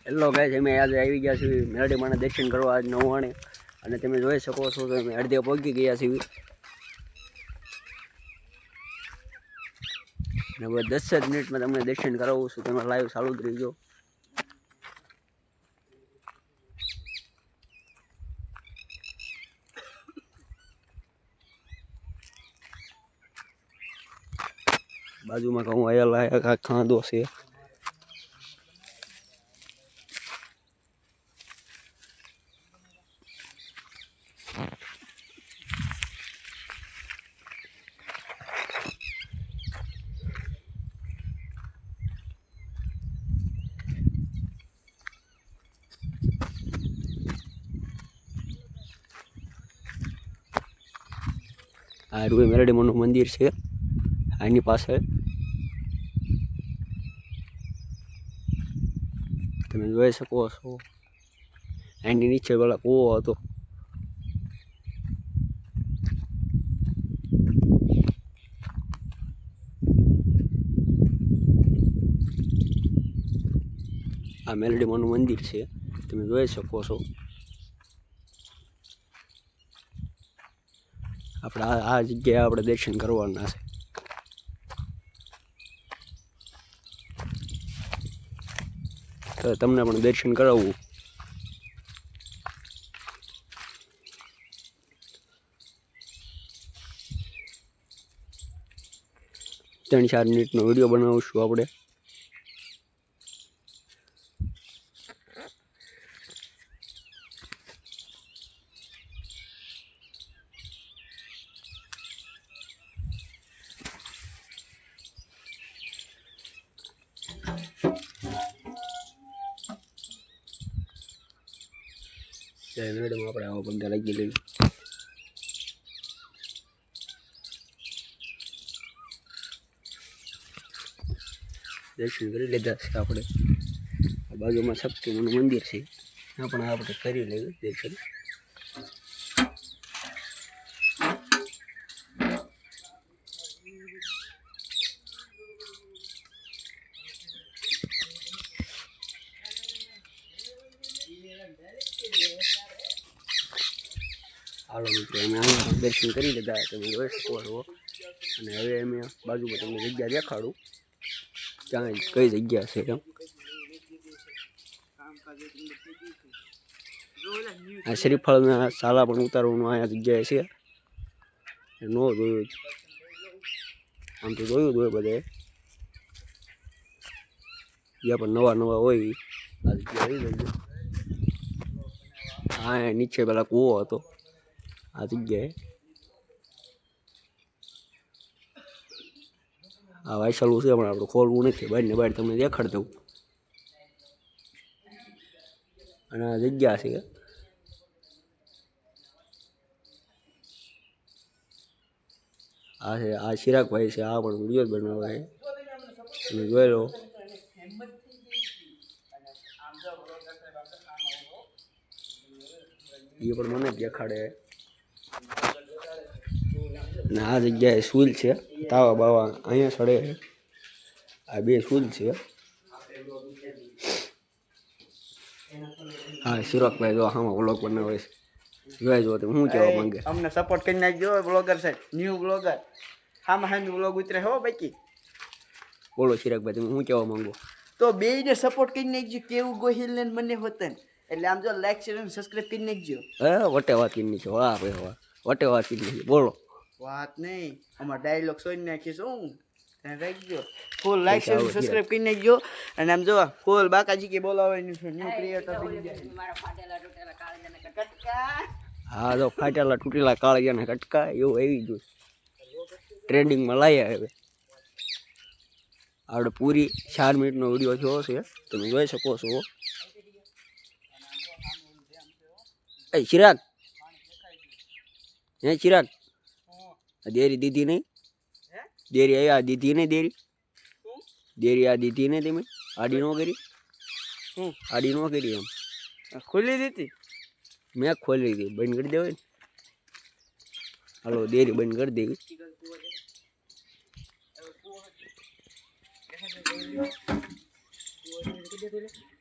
Hello guys, અમે આજે આવી ગયા છીએ મેરડી માના દર્શન કરવા આજ નવાણે, અને તમે જોઈ શકો છો કે અમે અડધે પહોંચી ગયા છીએ. અને હવે 10 જ મિનિટમાં તમને દર્શન કરાવું છું. તમે લાઈવ ચાલુ જ રહીજો. બાજુમાં કહું આયા ખાંદો છે. આ રૂએ મેરડી માનું મંદિર છે. આની પાછળ તમે જોઈ શકો છો. આની નીચે પેલા કૂવો હતો. આ મેરડી માનું મંદિર છે, તમે જોઈ શકો છો. આપણે આ જગ્યાએ આપણે દર્શન કરવાના છે. તો તમને પણ દર્શન કરાવવું. ત્રણ ચાર મિનિટનો વિડીયો બનાવીશું આપણે. મેડમ આપણે આવા પગલા લાગી લઈએ. દર્શન કરી લીધા છે આપણે. બાજુમાં શક્તિનું મંદિર છે, ત્યાં પણ આપણે કરી લઈએ દર્શન. હાલો મિત્રો, અમે આના દર્શન કરી લીધા, તમે જોઈ શકો છો. અને હવે અમે બાજુમાં તમને જગ્યા દેખાડું, ક્યાં કઈ જગ્યા છે એમ. આ શ્રીફળના સાલા પણ ઉતારવાનું અહીંયા જગ્યાએ છે. ન જોયું આમ તો જોયું જ હોય બધાએ, જ્યાં પણ નવા નવા હોય આ જગ્યા આવી જજો. હા, નીચે પેલા કૂવો હતો આ જગ્યાએ. આ વાયસાલું છે પણ આપણે ખોલવું નથી, બહાર ને બહાર તમને દેખાડ દઉં. અને આ જગ્યા છે. આ છે આ ચિરાગભાઈ છે, આ પણ વિડીયો બનાવે છે, તમે જોઈ લો. એ પણ મને જ દેખાડે. અને આ જગ્યાએ સૂલ છે, તાવા બાવા અહીંયા સડે છે. આ બે સૂલ છે. હા, ચિરાગભાઈ જો આમાં વ્લોગ બનાવે છે. જોઈ જો તમે શું કહેવા માંગે. અમને સપોર્ટ કરી નાખજો બ્લોગર છે, ન્યૂ બ્લોગર. હામાં વ્લોગ ઉતરે હો બાકી. બોલો ચિરાગભાઈ, તમે શું કહેવા માંગો. તો બેયને સપોર્ટ કરી નાખજો, કેવું ગોહિલ ને મને હોતન. એટલે આમ જો લાઈક શેર અને સબસ્ક્રાઇબ કરી નાખજો. વટે વાત કરી છે. વાહ ભાઈ વાહ, વટે વાત કરી. બોલો વાત નહીં, અમાર ડાયલોગ સોઈ નાખીશું. ધ્યાન રાખજો. ફૂલ લાઈક શેર અને સબસ્ક્રાઇબ કરી નાખજો. અને આમ જો ફૂલ બાકાજી કે બોલાવવાનું છે, ન્યૂ ક્રિએટર બની જાય. હા, તો ફાટેલા તૂટેલા કાળિયાના કટકા એવું આવી ગયું, ટ્રેન્ડિંગમાં લાયા હવે. આપણે પૂરી 4 મિનિટનો વિડીયો થયો છે, તમે જોઈ શકો છો. એ ચિરાગ, હે ચિરાગ, દેરી દીધી નહીં? દેરી આ દીધી નહીં? દેરી આ દીધી નહીં? તમે આડી ન કરી? આડી ન કરી એમ ખોલી દીધી? મેં ખોલી દીધી, બંધ કરી દેવાય ને. હાલો દેરી બંધ કરી દેવી.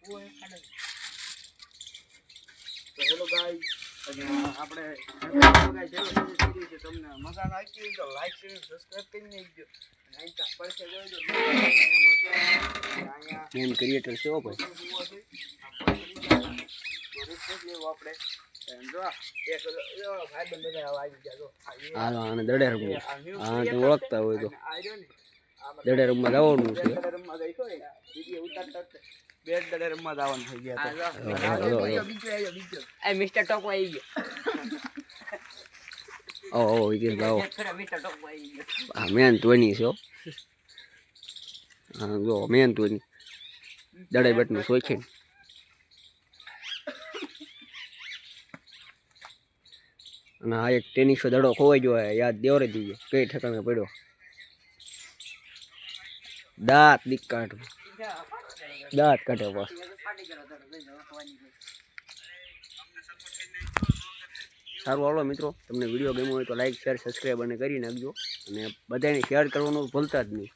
તો હેલો ગાઈસ, અને આપણે ગાઈસ જેવો વિડિયો છે તમને મજા ના આવી તો લાઈક શેર સબસ્ક્રાઇબ કરી નાખજો. અને અહીં કા પડશે જોજો અહીંયા મેન ક્રિએટર છે હો ભાઈ. આપણે જો એક ભાઈ બંધ બધા આવી ગયા જો હાલો આને દડે રમવું. હા તો ઓળખતા હોય તો દડે રમવા જવાનું છે. રમવા ગઈ છો વિડિયો ઉતારતા બેટ દડે રમવા જવાનું થઈ ગયા બીજો મિસ્ટર ટોકો આવી ગયો. ઓ વિકેશ ભાવ મિસ્ટર ટોકો આવી ગયો. હા મેન ધોની છે હો. હા જો મેન ધોની દડે બેટનું શોખીન. અને આ એક ટેનિસ દડો ખોવાઈ ગયો યાદ દેવરે દીજો કઈ ઠેકાણે પડ્યો. દાંત દીક કાઢ દાંત કાઢે બસ. સારું હાલો મિત્રો, તમને વિડીયો ગમ્યો હોય તો લાઈક શેર સબસ્ક્રાઈબ અને કરી નાખજો. અને બધાને શેર કરવાનું ભૂલતા જ નહીં.